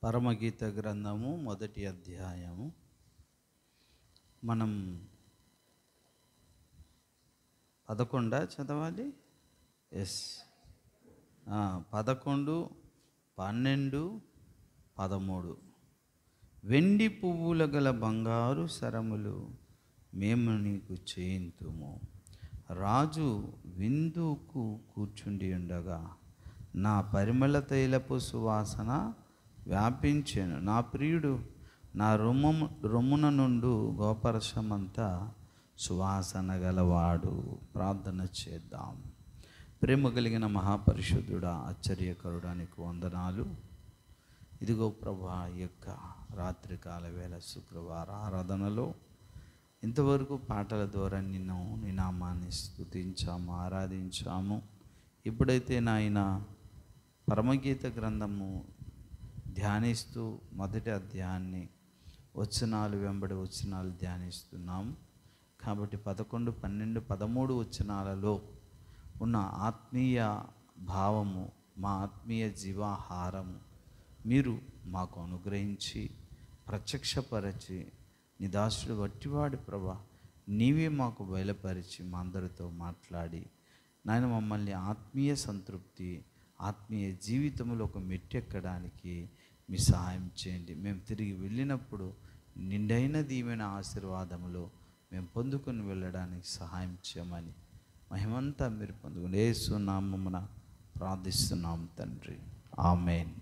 పరమగీత గ్రంథము మొదటి అధ్యాయము. మనం 11 చదవాలి. 11, 12, 13. వెండి పువ్వుల గల బంగారు సరములు మేము నీకు చేయింతుము. రాజు విందుకు కూర్చుండి ఉండగా నా పరిమళ తైలపు సువాసన వ్యాపించెను. నా ప్రియుడు నా రొమ్మున నుండు గోపరసమంతా సువాసన గలవాడు. ప్రార్థన చేద్దాం. ప్రేమ కలిగిన మహాపరిశుద్ధుడా, ఆశ్చర్యకరుడా, నీకు వందనాలు. ఇదిగో ప్రభా, ఈ యొక్క రాత్రికాల వేళ శుక్రవార ఆరాధనలో ఇంతవరకు పాటల ద్వారా నిన్ను నీ నామాన్ని స్తుతించాము, ఆరాధించాము. ఇప్పుడైతే నాయన పరమగీత గ్రంథము ధ్యానిస్తూ మొదటి అధ్యాయాన్ని వచనాలు వెంబడి వచనాలు ధ్యానిస్తున్నాము. కాబట్టి 11, 12, 13 వచనాలలో ఉన్న ఆత్మీయ భావము, మా ఆత్మీయ జీవాహారము మీరు మాకు అనుగ్రహించి ప్రత్యక్షపరచి, నీ దాసుడు వట్టివాడి ప్రభా నీవే మాకు బయలుపరిచి మా అందరితో మాట్లాడి నాయన మమ్మల్ని ఆత్మీయ సంతృప్తి, ఆత్మీయ జీవితంలో ఒక మెట్టెక్కడానికి మీ సహాయం చేయండి. మేము తిరిగి వెళ్ళినప్పుడు నిండైన దీవెన ఆశీర్వాదములో మేము పొందుకొని వెళ్ళడానికి సహాయం చేయమని మహిమంతా మీరు పొందుకుని యేసు నామమున ప్రార్థిస్తున్నాం తండ్రి, ఆమేన్.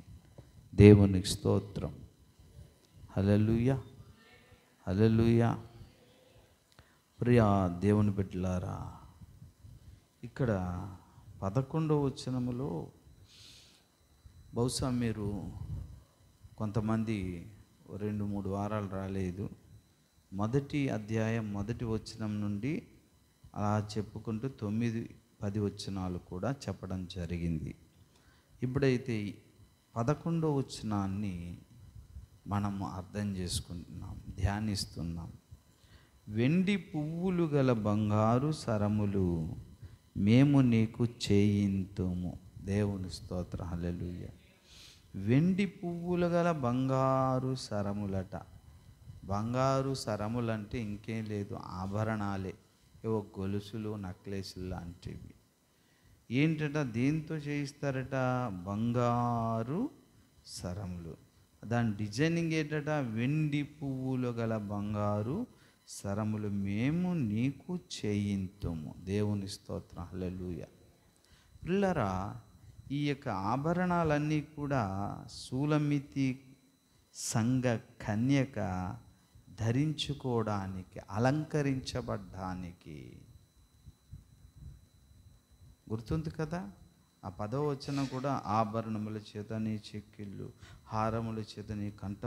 దేవునికి స్తోత్రం. హల్లెలూయా, హల్లెలూయా. ప్రియా దేవుని బిడ్డలారా, ఇక్కడ 11వ వచనములో బహుశా మీరు కొంతమంది 2-3 వారాలు రాలేదు. మొదటి అధ్యాయం మొదటి వచనం నుండి అలా చెప్పుకుంటూ 9-10 వచనాలు కూడా చెప్పడం జరిగింది. ఇప్పుడైతే 11వ వచనాన్ని మనము అర్థం చేసుకుంటున్నాం, ధ్యానిస్తున్నాం. వెండి పువ్వులు గల బంగారు సరములు మేము నీకు చేయింతుము. దేవుని స్తోత్ర, హల్లెలూయా. వెండి పువ్వులు గల బంగారు సరములట. బంగారు సరములంటే ఇంకేం లేదు, ఆభరణాలే, ఏవో గొలుసులు, నక్లెస్లు లాంటివి. ఏంటట, దేంతో చేయిస్తారట? బంగారు సరములు. దాని డిజైనింగ్ ఏంటట? వెండి పువ్వులు గల బంగారు సరములు మేము నీకు చేయింతుము. దేవుని స్తోత్రం, హల్లెలూయా. పిల్లరా, ఈ యొక్క ఆభరణాలన్నీ కూడా సూలమితి సంఘ కన్యక ధరించుకోవడానికి, అలంకరించబడ్డానికి. గుర్తుంది కదా, ఆ 10వ వచనం కూడా ఆభరణముల చేతని చెక్కిళ్ళు, హారముల చేతని కంఠ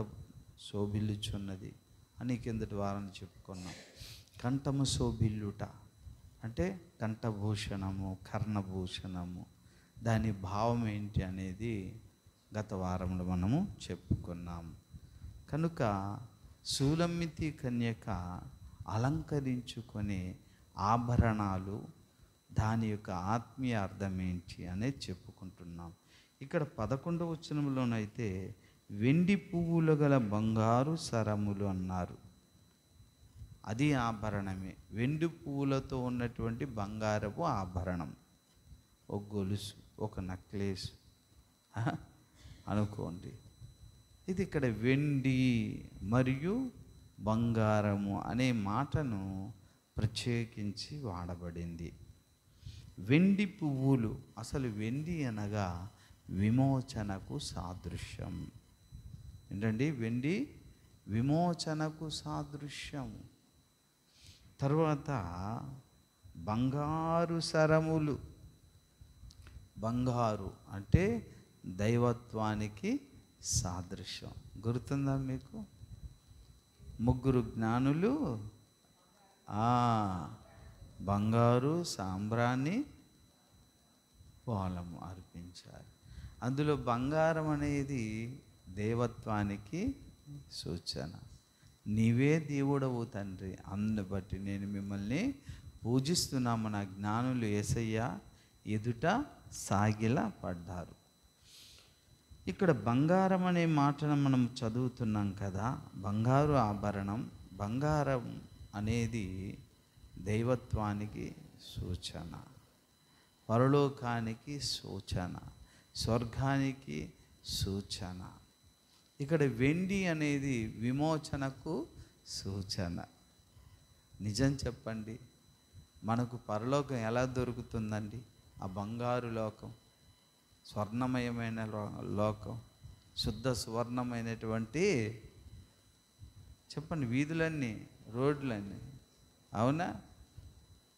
శోభిల్లుచున్నది అని కిందటి వారాన్ని చెప్పుకున్నాం. కంఠము శోభిల్లుట అంటే కంఠభూషణము, కర్ణభూషణము, దాని భావం ఏంటి అనేది గత వారంలో మనము చెప్పుకున్నాము. కనుక సూలమితి కన్యక అలంకరించుకునే ఆభరణాలు, దాని యొక్క ఆత్మీయ అర్థం ఏంటి అనేది చెప్పుకుంటున్నాం. ఇక్కడ 11వ వచనంలోనైతే వెండి పువ్వులు గల బంగారు సరములు అన్నారు. అది ఆభరణమే, వెండి పువ్వులతో ఉన్నటువంటి బంగారపు ఆభరణం. ఒక గొలుసు, ఒక నక్లెస్ అనుకోండి. ఇది ఇక్కడ వెండి మరియు బంగారము అనే మాటను ప్రత్యేకించి వాడబడింది. వెండి పువ్వులు, అసలు వెండి అనగా విమోచనకు సాదృశ్యం. ఏంటండి? వెండి విమోచనకు సాదృశ్యం. తర్వాత బంగారు సరములు. బంగారు అంటే దైవత్వానికి సాదృశ్యం. గుర్తుందా మీకు? 3 జ్ఞానులు బంగారు సాంబ్రాణి పోలము అర్పించారు. అందులో బంగారం అనేది దేవత్వానికి సూచన. నీవే దేవుడవు తండ్రి, అందుని బట్టి నేను మిమ్మల్ని పూజిస్తున్నాము. నా జ్ఞానులు యేసయ్య ఎదుట సాగిల పడ్డారు. ఇక్కడ బంగారం అనే మాటను మనం చదువుతున్నాం కదా. బంగారు ఆభరణం, బంగారం అనేది దైవత్వానికి సూచన, పరలోకానికి సూచన, స్వర్గానికి సూచన. ఇక్కడ వెండి అనేది విమోచనకు సూచన. నిజం చెప్పండి, మనకు పరలోకం ఎలా దొరుకుతుందండి? ఆ బంగారు లోకం, స్వర్ణమయమైన లోకం, శుద్ధ సువర్ణమైనటువంటి, చెప్పండి, వీధులన్నీ, రోడ్లన్నీ, అవునా?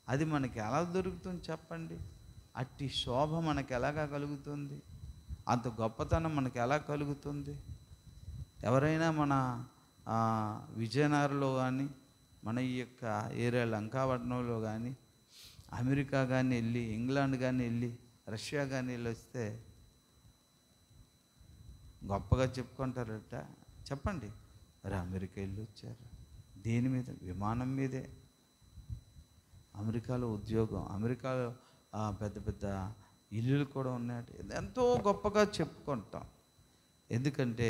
అది మనకి ఎలా దొరుకుతుంది చెప్పండి? అట్టి శోభ మనకు ఎలాగా కలుగుతుంది? అంత గొప్పతనం మనకు ఎలా కలుగుతుంది? ఎవరైనా మన విజయనగరంలో కానీ, మన ఈ యొక్క ఏరియా లంకాపట్నంలో కానీ, అమెరికా కానీ వెళ్ళి, ఇంగ్లాండ్ కానీ వెళ్ళి, రష్యా కానీ వెళ్ళి వస్తే గొప్పగా చెప్పుకుంటారట. చెప్పండి, మరి అమెరికా వెళ్ళి వచ్చారు. దేని మీద? విమానం మీదే. అమెరికాలో ఉద్యోగం, అమెరికాలో పెద్ద పెద్ద ఇల్లులు కూడా ఉన్నాయట. ఎంతో గొప్పగా చెప్పుకుంటాం. ఎందుకంటే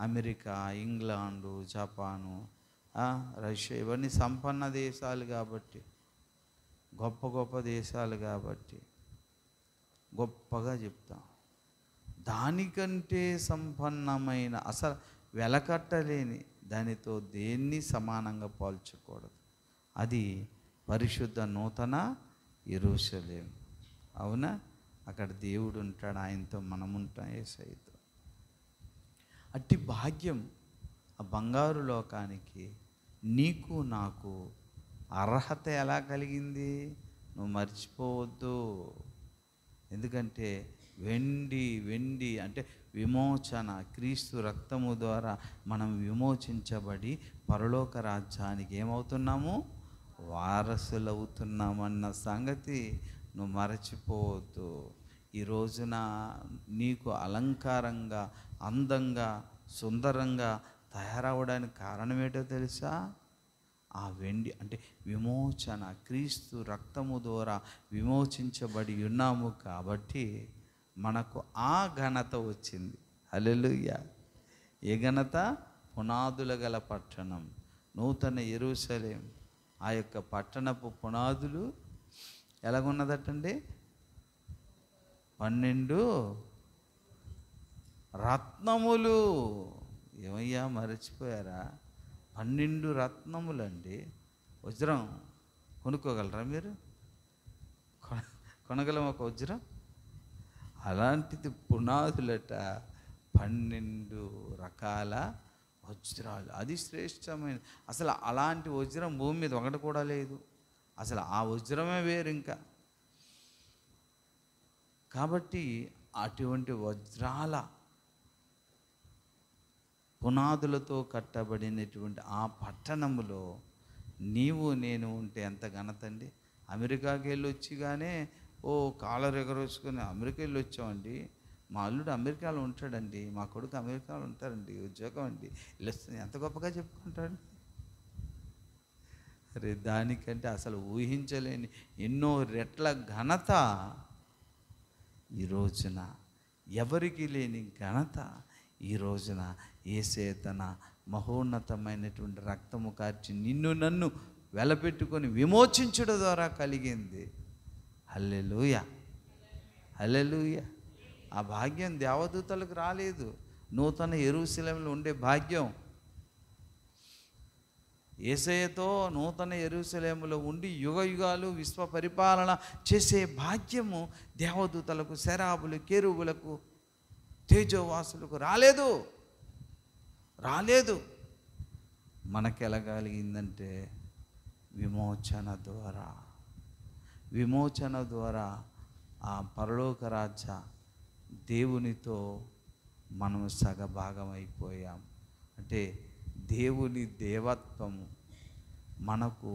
అమెరికా, ఇంగ్లాండు, జపాను, రష్యా ఇవన్నీ సంపన్న దేశాలు కాబట్టి, గొప్ప గొప్ప దేశాలు కాబట్టి గొప్పగా చెప్తాం. దానికంటే సంపన్నమైన, అసలు వెలకట్టలేని దానితో దేన్ని సమానంగా పోల్చకూడదు. అది పరిశుద్ధ నూతన యెరూషలేము. అవునా? అక్కడ దేవుడు ఉంటాడు, ఆయనతో మనం ఉంటాం, యేసయ్యతో. అట్టి భాగ్యం ఆ బంగారు లోకానికి నీకు నాకు అర్హత ఎలా కలిగింది? నువ్వు మర్చిపోవద్దు. ఎందుకంటే వెండి అంటే విమోచన, క్రీస్తు రక్తము ద్వారా మనం విమోచించబడి పరలోక రాజ్యానికి ఏమవుతున్నాము? వారసులవుతున్నామన్న సంగతి నువ్వు మరచిపోవద్దు. ఈ రోజున నీకు అలంకారంగా, అందంగా, సుందరంగా తయారవడానికి కారణం ఏంటో తెలుసా? ఆ వెండి అంటే విమోచన, క్రీస్తు రక్తము ద్వారా విమోచించబడి ఉన్నాము కాబట్టి మనకు ఆ ఘనత వచ్చింది. హల్లెలూయా! ఏ ఘనత? పునాదుల గల పట్టణం, నూతన యెరూషలేం. ఆ యొక్క పట్టణపు పునాదులు ఎలాగున్నదటండి? 12 రత్నములు. ఏమయ్యా, మరచిపోయారా? 12 రత్నములండి. వజ్రం కొనుక్కోగలరా మీరు? కొనగలం ఒక వజ్రం? అలాంటిది పునాదులట, 12 రకాల వజ్రాలు. అది శ్రేష్టమైన. అసలు అలాంటి వజ్రం భూమి మీద ఒకటి కూడా లేదు. అసలు ఆ వజ్రమే వేరు ఇంకా. కాబట్టి అటువంటి వజ్రాల పునాదులతో కట్టబడినటువంటి ఆ పట్టణములో నీవు నేను ఉంటే ఎంత ఘనతండి. అమెరికాకి వెళ్ళి వచ్చిగానే కాలర్ ఎగరేసుకొని అమెరికా వెళ్ళి వచ్చామండి, మా అల్లుడు అమెరికాలో ఉంటాడండి, మా కొడుకు అమెరికాలో ఉంటారండి, ఉద్యోగం అండి, వెళ్ళొస్తుంది, ఎంత గొప్పగా చెప్పుకుంటాడు. అరే, దానికంటే అసలు ఊహించలేని ఎన్నో రెట్ల ఘనత ఈ రోజున, ఎవరికి లేని ఘనత ఈ రోజున యేసయ్య తన మహోన్నతమైనటువంటి రక్తము కార్చి నిన్ను నన్ను వెలపెట్టుకొని విమోచించడం ద్వారా కలిగింది. హల్లెలూయా, హల్లెలూయా. ఆ భాగ్యం దేవదూతలకు రాలేదు. నూతన యెరూషలేములో ఉండే భాగ్యం, యేసయ్యతో నూతన యెరూషలేములో ఉండి యుగ యుగాలు విశ్వ పరిపాలన చేసే భాగ్యము దేవదూతలకు, శరాబులు, కెరూబులకు, తేజోవాసులకు రాలేదు. మనకెలా కలిగిందంటే విమోచన ద్వారా ఆ పరలోక రాజ్య దేవునితో మనం సగభాగం అయిపోయాం. అంటే దేవుని దేవత్వము మనకు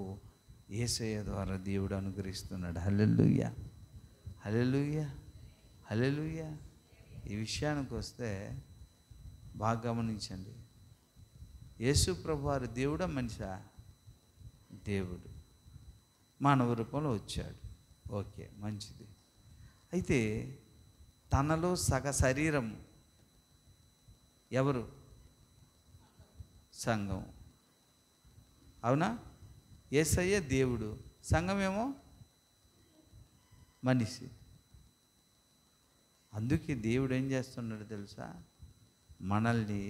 యేసయ్య ద్వారా దేవుడు అనుగ్రహిస్తున్నాడు. హల్లెలూయా, హల్లెలూయా, హల్లెలూయా. ఈ విషయానికి వస్తే బాగా గమనించండి. యేసు ప్రభువారు దేవుడా మనిషా? దేవుడు. మానవ రూపంలో వచ్చాడు. ఓకే, మంచిది. అయితే తనలో సగ శరీరం ఎవరు? సంఘం. అవునా? యేసయ్య దేవుడు, సంఘమేమో మనిషి. అందుకే దేవుడు ఏం చేస్తున్నాడు తెలుసా? మనల్ని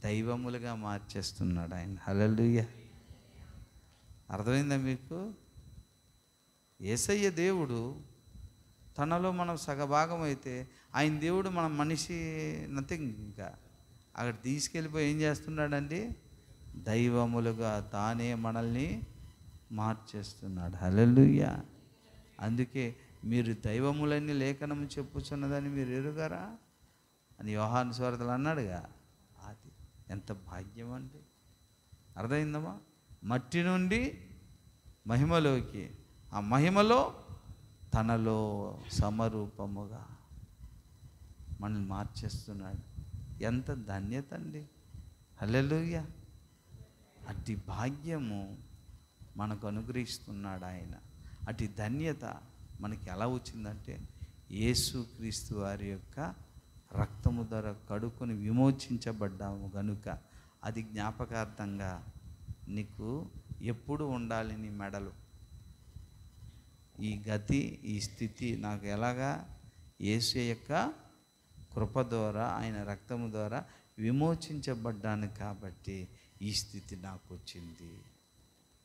దైవములుగా మార్చేస్తున్నాడు ఆయన. హల్లెలూయా. అర్థమైందా మీకు? యేసయ్య దేవుడు, తనలో మనం సగభాగం అయితే ఆయన దేవుడు, మన మనిషి నథింగ్. ఇంకా అక్కడ తీసుకెళ్ళిపోయి ఏం చేస్తున్నాడండి? దైవములుగా తానే మనల్ని మార్చేస్తున్నాడు. హల్లెలూయా. అందుకే మీరు దైవములని లేఖనం చెప్పుచున్నదని మీరు ఎరుగరా అని యోహాను సువార్తలో అన్నాడుగా. అది ఎంత భాగ్యం అండి. అర్థమైందమ్మా? మట్టి నుండి మహిమలోకి, ఆ మహిమలో తనలో సమరూపముగా మనల్ని మార్చేస్తున్నాడు. ఎంత ధన్యత అండి. హల్లెలూయా. అట్టి భాగ్యము మనకు అనుగ్రహిస్తున్నాడు ఆయన. అట్టి ధన్యత మనకి ఎలా వచ్చిందంటే, యేసుక్రీస్తు వారి యొక్క రక్తము ద్వారా కడుక్కొని విమోచించబడ్డాము గనుక అది జ్ఞాపకార్థంగా నీకు ఎప్పుడు ఉండాలి నీ మెడలు. ఈ గతి, ఈ స్థితి నాకు ఎలాగా? యేసు యొక్క కృప ద్వారా, ఆయన రక్తము ద్వారా విమోచించబడ్డాను కాబట్టి ఈ స్థితి నాకు వచ్చింది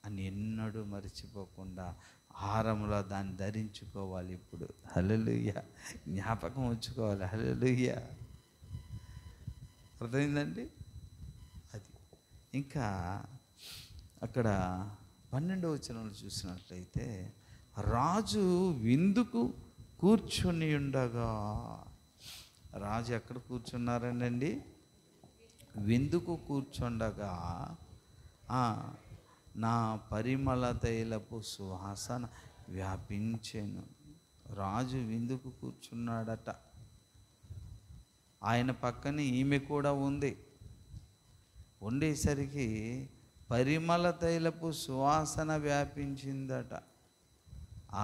అని ఎన్నడూ మర్చిపోకుండా ఆహారంలో దాన్ని ధరించుకోవాలి. ఇప్పుడు హల్లెలూయా. జ్ఞాపకం ఉంచుకోవాలి. హల్లెలూయా. అర్థమైందండి? అది ఇంకా అక్కడ 12వ వచనంలో చూసినట్లయితే, రాజు విందుకు కూర్చొని ఉండగా, రాజు ఎక్కడ కూర్చున్నారనండి? విందుకు కూర్చుండగా నా పరిమళ తైలపు సువాసన వ్యాపించెను. రాజు విందుకు కూర్చున్నాడట. ఆయన పక్కన ఈమె కూడా ఉంది. ఉండేసరికి పరిమళ తైలపు సువాసన వ్యాపించిందట.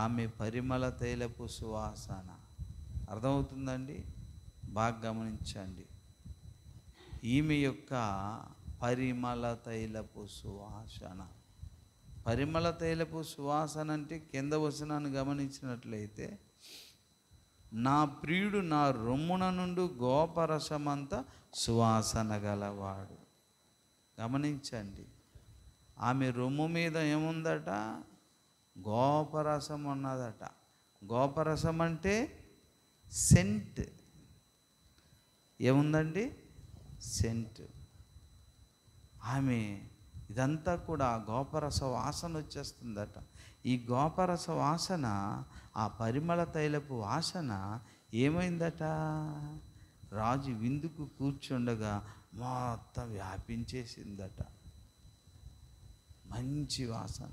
ఆమె పరిమళ తైలపు సువాసన. అర్థమవుతుందండి? బాగా గమనించండి. ఈమె యొక్క పరిమళ తైలపు సువాసన. పరిమళ తైలపు సువాసన అంటే కింద వచనాన్ని గమనించినట్లయితే, నా ప్రియుడు నా రొమ్మున నుండి గోపరసమంత సువాసన గలవాడు. గమనించండి, ఆమె రొమ్ము మీద ఏముందట? గోపరసం ఉన్నదట. గోపరసం అంటే సెంట్. ఏముందండి? సెంట్. ఆమె ఇదంతా కూడా గోపరస వాసన వచ్చేస్తుందట. ఈ గోపరస వాసన, ఆ పరిమళ తైలపు వాసన ఏమైందట? రాజు విందుకు కూర్చుండగా మొత్తం వ్యాపించేసిందట. మంచి వాసన.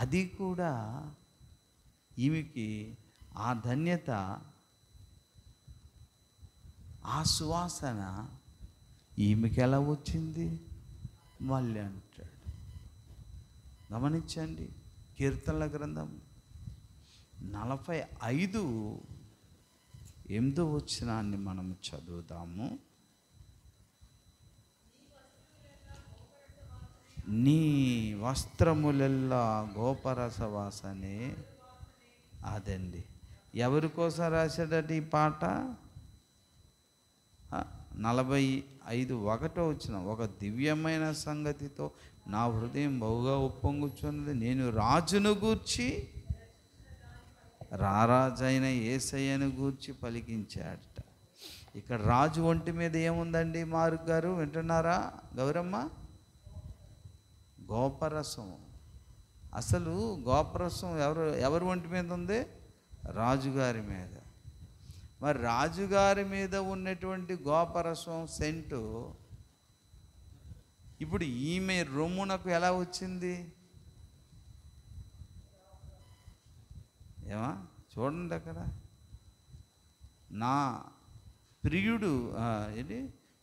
అది కూడా ఈమెకి ఆ ధన్యత, ఆ సువాసన ఈమెకి ఎలా వచ్చింది? మళ్ళీ అంటాడు. గమనించండి, కీర్తనల గ్రంథం 45:8 వచనాన్ని మనం చదువుదాము. నీ వస్త్రములెల్లా గోపరస వాసనే. అదండి. ఎవరి కోసం రాశాడట ఈ పాట? 45:1 వచ్చిన, ఒక దివ్యమైన సంగతితో నా హృదయం బహుగా ఉప్పొంగుచున్నది, నేను రాజును గూర్చి, రారాజైన యేసయ్యను గూర్చి పలికించాడట. ఇక్కడ రాజు ఒంటి మీద ఏముందండి? మారుగ్ గారు వింటున్నారా? గౌరమ్మ, గోపరసం. అసలు గోపరసం ఎవరి ఒంటి మీద ఉంది? రాజుగారి మీద. మరి రాజుగారి మీద ఉన్నటువంటి గోపరసం సెంటు ఇప్పుడు ఈమె రొమ్మునకు ఎలా వచ్చింది? ఏమా చూడండి, అక్కడ నా ప్రియుడు ఇది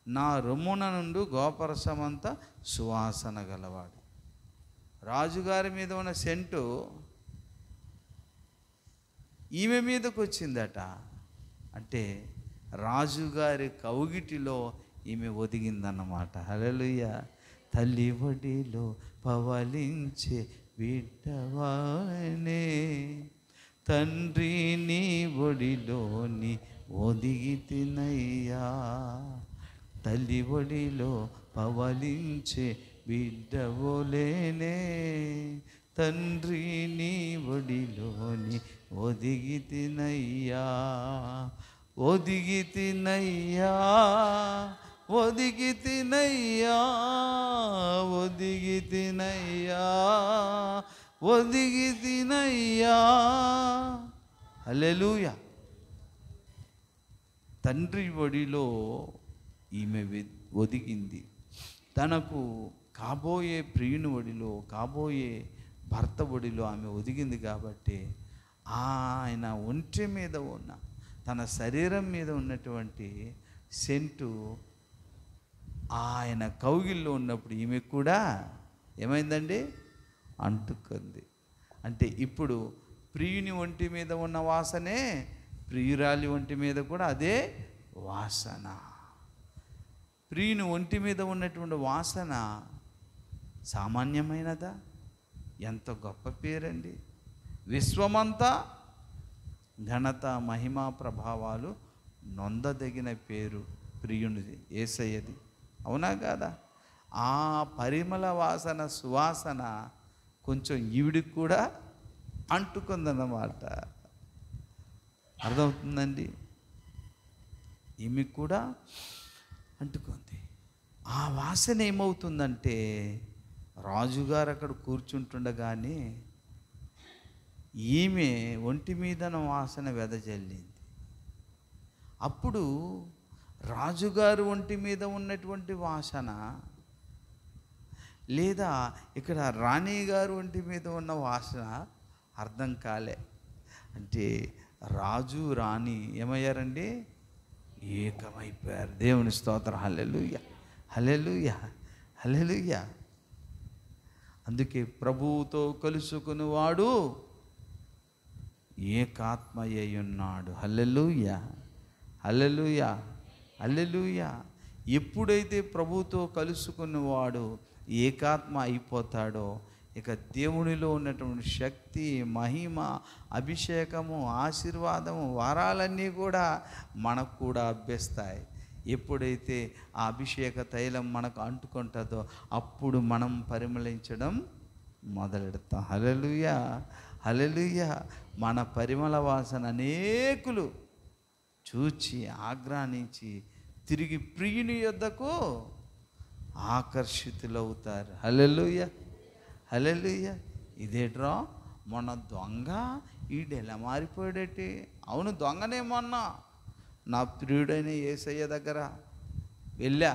నా రొమ్మున నుండి గోపరసమంతా సువాసన గలవాడు. రాజుగారి మీద ఉన్న సెంటు ఈమె మీదకి వచ్చిందట. అంటే రాజుగారి కౌగిటిలో ఈమె ఒదిగిందన్నమాట. హల్లెలూయా. తల్లి ఒడిలో పవలించే బిడ్డవానే, తండ్రి నీ ఒడిలోని ఒదిగితినయ్యా. తల్లి ఒడిలో పవలించే బిడ్డవోలేనే, తండ్రి నీ ఒడిలోని ఒదిగితినయ్యా. ఒదిగితినయ్యా, ఒదిగితినయ్యా, ఒదిగితినయ్యా, ఒదిగితినయ్యా. హల్లెలూయా. తండ్రి ఒడిలో ఈమె ఒదిగింది. తనకు కాబోయే ప్రియుని ఒడిలో, కాబోయే భర్త ఒడిలో ఆమె ఒదిగింది కాబట్టి ఆయన ఒంటి మీద ఉన్న, తన శరీరం మీద ఉన్నటువంటి సెంటు ఆయన కౌగిల్లో ఉన్నప్పుడు ఈమె కూడా ఏమైందండి? అంటుకుంది. అంటే ఇప్పుడు ప్రియుని ఒంటి మీద ఉన్న వాసనే ప్రియురాలి ఒంటి మీద కూడా అదే వాసన. ప్రియుని ఒంటి మీద ఉన్నటువంటి వాసన సామాన్యమైనదా? ఎంత గొప్ప పేరండి. విశ్వమంతా ఘనత, మహిమ, ప్రభావాలు నొందదగిన పేరు ప్రియునిది, యేసయ్యది. అవునా కాదా? ఆ పరిమళ వాసన, సువాసన కొంచెం ఈవిడికి కూడా అంటుకుందన్నమాట. అర్థమవుతుందండి? ఈమెకు కూడా అంటుకుంది. ఆ వాసన ఏమవుతుందంటే, రాజుగారు అక్కడ కూర్చుంటుండగానే ఈమె ఒంటి మీదన వాసన వెదజల్లింది. అప్పుడు రాజుగారు ఒంటి మీద ఉన్నటువంటి వాసన, లేదా ఇక్కడ రాణి గారు ఒంటి మీద ఉన్న వాసన అర్థం కాలే. అంటే రాజు రాణి ఏమయ్యారండి? ఏకమైపోయారు. దేవుని స్తోత్రం. హల్లెలూయా, హల్లెలూయా, హల్లెలూయా. అందుకే ప్రభువుతో కలుసుకునివాడు ఏకాత్మయ్య ఉన్నాడు. హల్లెలూయా, హల్లెలూయా, హల్లెలూయా. ఎప్పుడైతే ప్రభువుతో కలుసుకున్నవాడు ఏకాత్మ అయిపోతాడో, ఇక దేవునిలో ఉన్నటువంటి శక్తి, మహిమ, అభిషేకము, ఆశీర్వాదము, వరాలన్నీ కూడా మనకు కూడా అభ్యస్తాయి. ఎప్పుడైతే ఆ అభిషేక తైలం మనకు అంటుకుంటుందో అప్పుడు మనం పరిమళించడం మొదలెడతాం. హల్లెలూయా, హల్లెలూయా. మన పరిమళ వాసన అనేకులు చూచి ఆగ్రహించి తిరిగి ప్రియుని యొద్దకు ఆకర్షితులవుతారు. హల్లెలూయా, హల్లెలూయా. ఇదేట్రా మొన్న దొంగ ఈడు ఎలా మారిపోయాడేటి? అవును, దొంగనేమన్నా నా ప్రియుడైన యేసయ్య దగ్గర వెళ్ళా,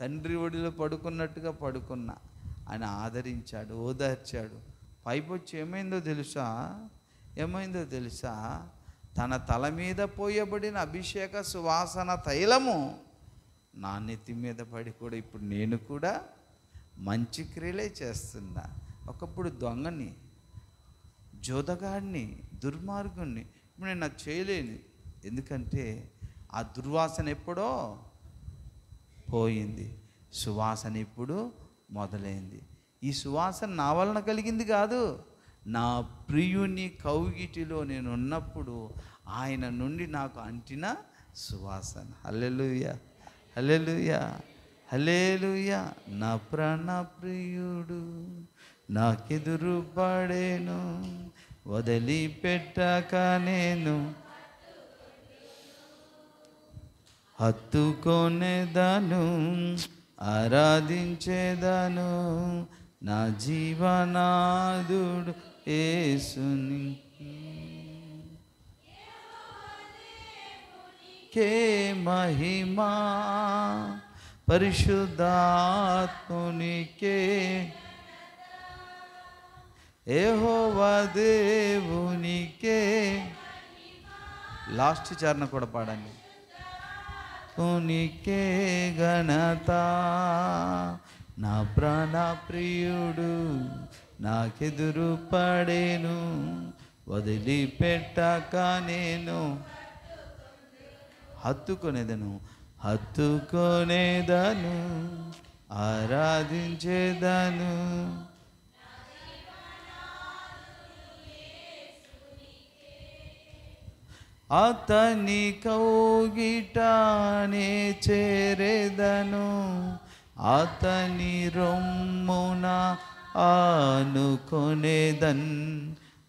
తండ్రి ఒడిలో పడుకున్నట్టుగా పడుకున్నా. ఆయన ఆదరించాడు, ఓదార్చాడు. పైపొచ్చి ఏమైందో తెలుసా? ఏమైందో తెలుసా? తన తల మీద పోయబడిన అభిషేక సువాసన తైలము నా నెత్తి మీద పడి కూడా ఇప్పుడు నేను కూడా మంచి క్రియలే చేస్తున్నా. ఒకప్పుడు దొంగని, జోదగాడిని, దుర్మార్గుణ్ణి. ఇప్పుడు నేను అది చేయలేను. ఎందుకంటే ఆ దుర్వాసన ఎప్పుడో పోయింది, సువాసన ఇప్పుడు మొదలైంది. ఈ సువాసన నా వలన కలిగింది కాదు, నా ప్రియుని కౌగిటిలో నేను ఉన్నప్పుడు ఆయన నుండి నాకు అంటిన సువాసన. హల్లెలూయా, హల్లెలూయా, హల్లెలూయా. నా ప్రాణ ప్రియుడు నాకెదురు పడేను, వదిలిపెట్టక నేను హత్తుకొనేదాను, ఆరాధించేదాను నా జీవనాదుడు యేసుని. కే మహిమా పరిశుద్ధాత్మునికే, యెహోవా దేవునికే. లాస్ట్ చరణ కూడా పాడండి. ఉనికే ఘనత, నా ప్రాణ ప్రియుడు నాకెదురు పడేను, వదిలిపెట్టక నేను హత్తుకొనేదను, హత్తుకొనేదను, ఆరాధించేదను. అతని కౌగిటనే చేరేదను, అతని రొమ్మున ఆనుకొనేదన్.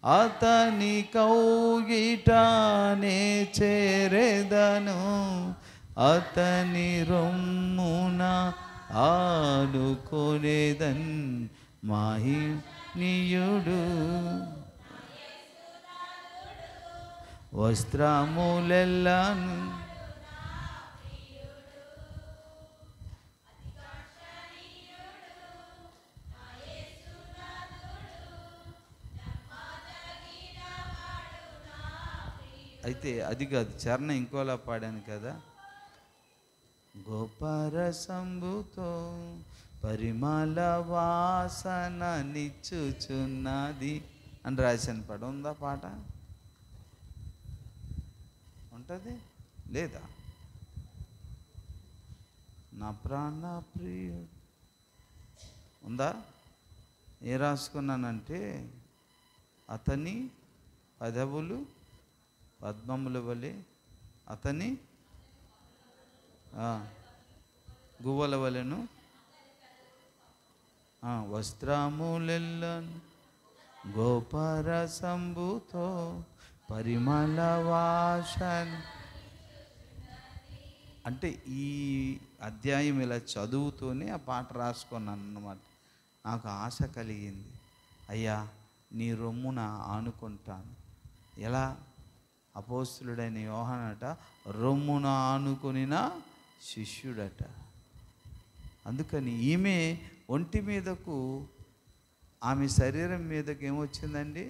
అతని కౌగిటనే చేరేదను, అతని రొమ్మున ఆనుకొనేదన్. మహినీయుడు వస్త్రములెల్లను అయితే అది కాదు, చరణ ఇంకోలా పాడాను కదా. గొప్ప రసంబుతో పరిమళ వాసన నిచ్చుచున్నది అని రాశాను. పాట ఉందా? పాట ఉంటుంది లేదా? నా ప్రాణ ప్రియుడు ఉందా? ఏ రాసుకున్నానంటే, అతని పదవులు పద్మముల వలె, అతని గువ్వల వలెను, వస్త్రములెల్లను గోపరసంబుతో పరిమళ వాసన. అంటే ఈ అధ్యాయం ఇలా చదువుతూనే ఆ పాట రాసుకున్నాను అన్నమాట. నాకు ఆశ కలిగింది, అయ్యా నీ రొమ్మున ఆనుకుంటాను. ఎలా? అపోస్తులుడైన యోహానట రొమ్మున ఆనుకొనిన శిష్యుడట. అందుకని ఈమె ఒంటి మీదకు, ఆమె శరీరం మీదకి ఏమొచ్చిందండి?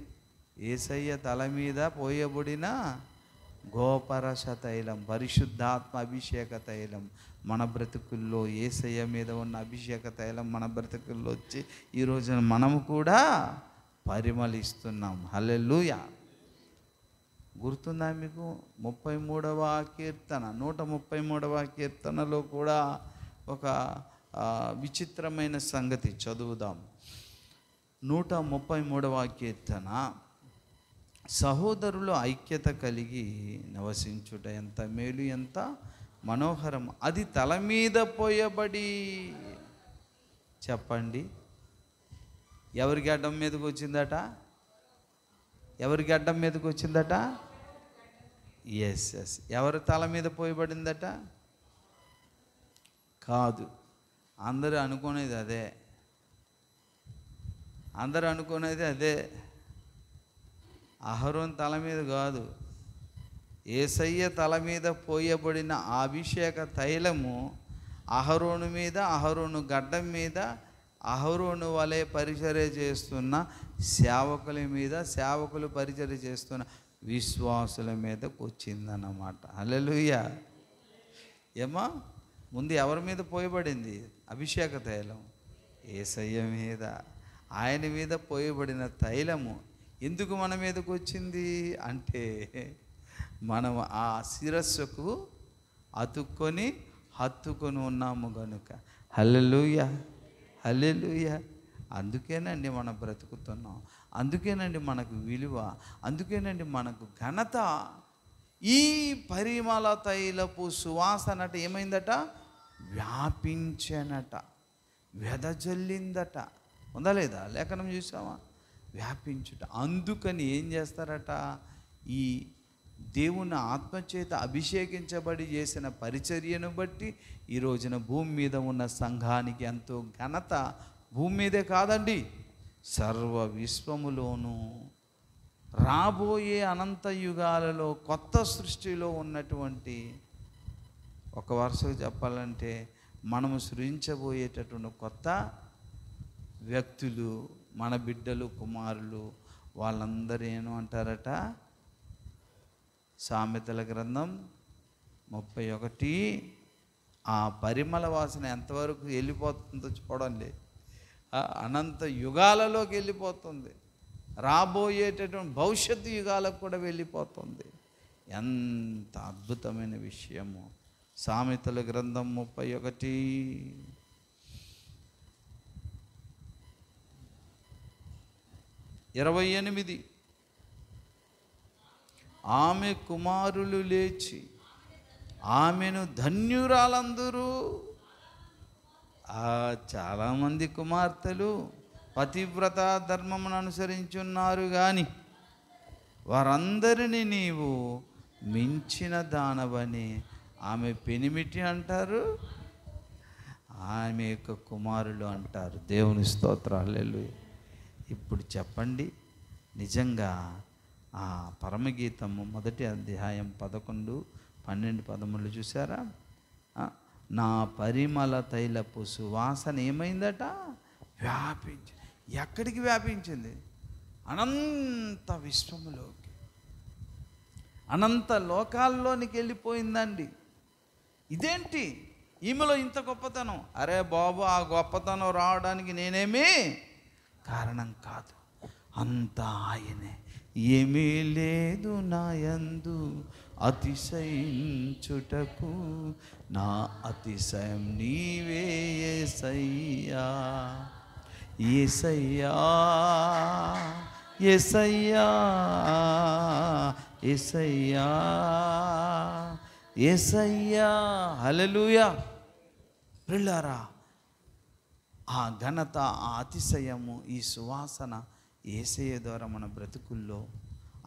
యేసయ్య తల మీద పోయబడిన గోపరస తైలం, పరిశుద్ధాత్మ అభిషేక తైలం మన బ్రతుకుల్లో, యేసయ్య మీద ఉన్న అభిషేక తైలం మన బ్రతుకుల్లో వచ్చి ఈ రోజున మనము కూడా పరిమళిస్తున్నాం. హల్లెలూయా. గుర్తుందా మీకు? 33వ కీర్తన, 133వ కీర్తనలో కూడా ఒక విచిత్రమైన సంగతి చదువుదాం. 133వ కీర్తన, సహోదరులు ఐక్యత కలిగి నివసించుట ఎంత మేలు, ఎంత మనోహరం, అది తల మీద పోయబడి. చెప్పండి, ఎవరి గడ్డం మీదకి వచ్చిందట? ఎవరి గడ్డం మీదకి వచ్చిందట? ఎస్. ఎవరి తల మీద పోయబడిందట? కాదు, అందరూ అనుకునేది అదే. అందరూ అనుకునేది అదే. అహరోను తల మీద కాదు, యేసయ్య తల మీద పోయబడిన అభిషేక తైలము అహరోను మీద, అహరోను గడ్డం మీద, అహరోను వలె పరిచర్య చేస్తున్న సేవకుల మీద, సేవకులు పరిచర్య చేస్తున్న విశ్వాసుల మీదకు వచ్చిందన్నమాట. హల్లెలూయా. ఏమా ముందు ఎవరి మీద పోయబడింది అభిషేక తైలం? యేసయ్య మీద. ఆయన మీద పోయబడిన తైలము ఎందుకు మన మీదకు వచ్చింది అంటే, మనం ఆ శిరస్సుకు అతుక్కొని హత్తుకొని ఉన్నాము గనుక. హల్లెలూయా, హల్లెలూయా. అందుకేనండి మనం బ్రతుకుతున్నాం, అందుకేనండి మనకు విలువ, అందుకేనండి మనకు ఘనత. ఈ పరిమళ తైలపు సువాసనట ఏమైందట? వ్యాపించనట, వెదజల్లిందట. ఉందా లేదా? లేఖనం చూసావా? వ్యాపించుట. అందుకని ఏం చేస్తారట? ఈ దేవుని ఆత్మచేత అభిషేకించబడి చేసిన పరిచర్యను బట్టి ఈ రోజున భూమి మీద ఉన్న సంఘానికి ఎంతో ఘనత. భూమి మీదే కాదండి, సర్వ విశ్వములోనూ రాబోయే అనంత యుగాలలో కొత్త సృష్టిలో ఉన్నటువంటి, ఒక వరుసగా చెప్పాలంటే మనము సృజించబోయేటటువంటి కొత్త వ్యక్తులు, మన బిడ్డలు, కుమారులు, వాళ్ళందరూ ఏమో అంటారట? సామెతల గ్రంథం 31, ఆ పరిమళ వాసన ఎంతవరకు వెళ్ళిపోతుందో చూడండి. అనంత యుగాలలోకి వెళ్ళిపోతుంది, రాబోయేటటువంటి భవిష్యత్తు యుగాలకు కూడా వెళ్ళిపోతుంది. ఎంత అద్భుతమైన విషయము. సామెతల గ్రంథం 31:28. ఆమె కుమారులు లేచి ఆమెను ధన్యురాలందరూ. చాలామంది కుమార్తెలు పతివ్రత ధర్మమును అనుసరించున్నారు, కానీ వారందరినీ నీవు మించిన దానవని ఆమె పెనిమిటి అంటారు, ఆమె యొక్క కుమారులు అంటారు. దేవుని స్తోత్రాలు. హల్లెలూయా. ఇప్పుడు చెప్పండి, నిజంగా ఆ పరమగీతము 1వ అధ్యాయం 11, 12, 13 చూసారా? నా పరిమళ తైలపు సువాసన ఏమైందట? వ్యాపించి. ఎక్కడికి వ్యాపించింది? అనంత విశ్వములోకి, అనంత లోకాల్లోనికి వెళ్ళిపోయిందండి. ఇదేంటి ఈమెలో ఇంత గొప్పతనం? అరే బాబు, ఆ గొప్పతనం రావడానికి నేనేమీ కారణం కాదు, అంతా ఆయనే. ఏమీ లేదు నాయందు అతిశయించుటకు, నా అతిశయం నీవే యేసయ్యా. యేసయ్యా, యేసయ్యా, యేసయ్యా, యేసయ్యా. హల్లెలూయా. ప్రియులారా, ఆ ఘనత, ఆ అతిశయము, ఈ సువాసన యేసయ్య ద్వారా మన బ్రతుకుల్లో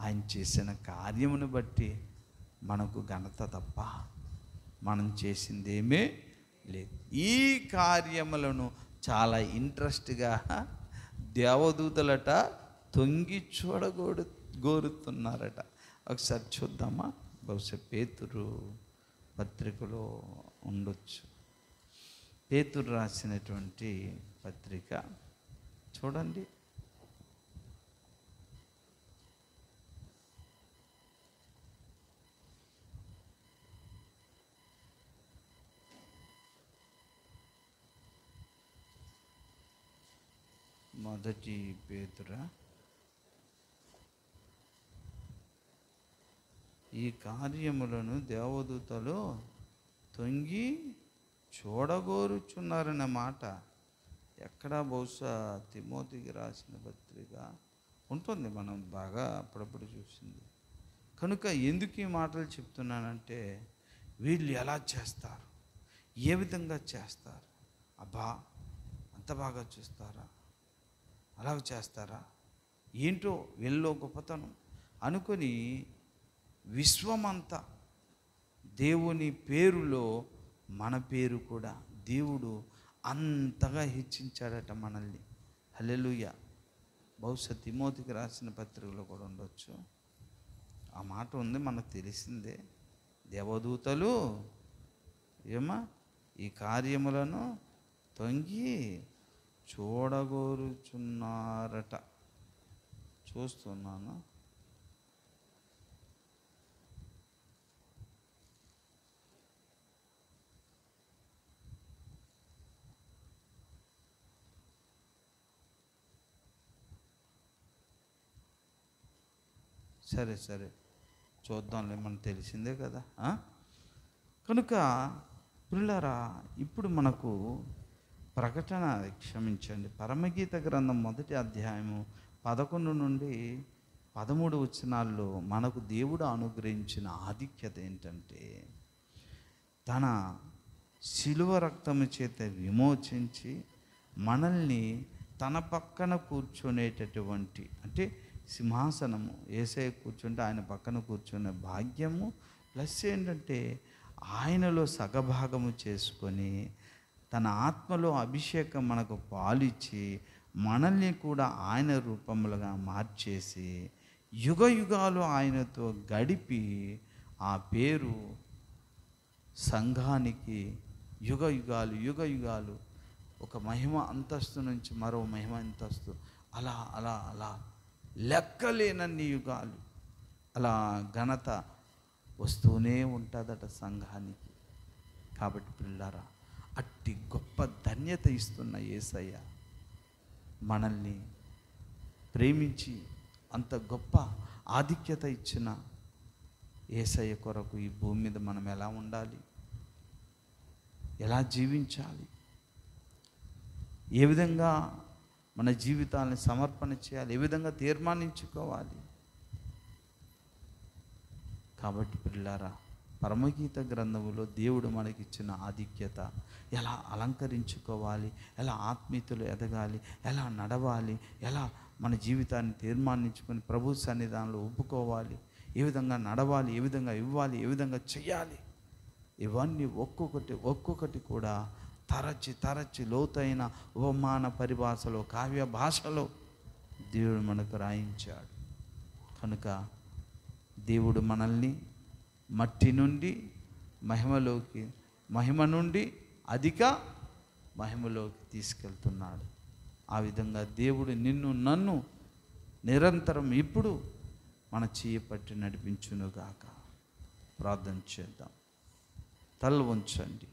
ఆయన చేసిన కార్యమును బట్టి మనకు ఘనత తప్ప మనం చేసిందేమీ లేదు. ఈ కార్యములను చాలా ఇంట్రెస్ట్గా దేవదూతలట తొంగి గోరుతున్నారట. ఒకసారి చూద్దామా? బహుశా పేతురు పత్రికలో ఉండొచ్చు. పేతురు రాసినటువంటి పత్రిక చూడండి. మొదటి పేతురు. ఈ కార్యములను దేవదూతలు తొంగి చూడగోరుచున్నారన్న మాట ఎక్కడ? బహుశా తిమోతికి రాసిన పత్రిక ఉంటుంది, మనం బాగా అప్పుడప్పుడు చూసింది. కనుక ఎందుకు ఈ మాటలు చెప్తున్నానంటే, వీళ్ళు ఎలా చేస్తారు, ఏ విధంగా చేస్తారు? అబ్బా, అంత బాగా చూస్తారా, అలాగ చేస్తారా, ఏంటో వీళ్ళలో గొప్పతనం అనుకొని విశ్వమంతా దేవుని పేరులో మన పేరు కూడా దేవుడు అంతగా హెచ్చించాడట మనల్ని. హల్లెలూయా. బహుశా తిమోతికి రాసిన పత్రికలో కూడా ఉండొచ్చు, ఆ మాట ఉంది, మనకు తెలిసిందే. దేవదూతలు ఈ కార్యములను తొంగి చూడగోరుచున్నారట. చూస్తున్నాను. సరే చూద్దాంలే, మనకు తెలిసిందే కదా. కనుక ప్రియులారా, ఇప్పుడు మనకు ప్రకటన, క్షమించండి, పరమగీత గ్రంథం 1వ అధ్యాయము 11 నుండి 13 వచనాల్లో మనకు దేవుడు అనుగ్రహించిన ఆధిక్యత ఏంటంటే, తన శిలువ రక్తము చేత విమోచించి మనల్ని తన పక్కన కూర్చునేటటువంటి, అంటే సింహాసనము, యేసయ్య కూర్చుంటే ఆయన పక్కన కూర్చునే భాగ్యము, ప్లస్ ఏంటంటే ఆయనలో సగభాగము చేసుకొని తన ఆత్మలో అభిషేకం మనకు పాలిచ్చి మనల్ని కూడా ఆయన రూపములుగా మార్చేసి యుగ యుగాలు ఆయనతో గడిపి ఆ పేరు సంఘానికి యుగ యుగాలు ఒక మహిమ అంతస్తు నుంచి మరో మహిమ అంతస్తు, అలా అలా అలా లెక్కలేనన్ని యుగాలు అలా ఘనత వస్తూనే ఉంటుందట సంఘానికి. కాబట్టి పిల్లారా, అట్టి గొప్ప ధన్యత ఇస్తున్న యేసయ్య మనల్ని ప్రేమించి అంత గొప్ప ఆధిక్యత ఇచ్చిన యేసయ్య కొరకు ఈ భూమి మీద మనం ఎలా ఉండాలి, ఎలా జీవించాలి, ఏ విధంగా మన జీవితాలను సమర్పణ చేయాలి, ఏ విధంగా తీర్మానించుకోవాలి. కాబట్టి పిల్లారా, పరమగీత గ్రంథములో దేవుడు మనకిచ్చిన ఆధిక్యత, ఎలా అలంకరించుకోవాలి, ఎలా ఆత్మీయతలు ఎదగాలి, ఎలా నడవాలి, ఎలా మన జీవితాన్ని తీర్మానించుకొని ప్రభు సన్నిధానంలో ఒప్పుకోవాలి, ఏ విధంగా నడవాలి, ఏ విధంగా ఇవ్వాలి, ఏ విధంగా చెయ్యాలి, ఇవన్నీ ఒక్కొక్కటి కూడా తరచి లోతైన ఉపమాన పరిభాషలో, కావ్య భాషలో దేవుడు మనకు రాయించాడు. కనుక దేవుడు మనల్ని మట్టి నుండి మహిమ నుండి అధిక మహిమలోకి తీసుకెళ్తున్నాడు. ఆ విధంగా దేవుడు నిన్ను నన్ను నిరంతరం ఇప్పుడు మన చేయపట్టి నడిపించునుగాక. ప్రార్థన చేద్దాం. తల వంచండి.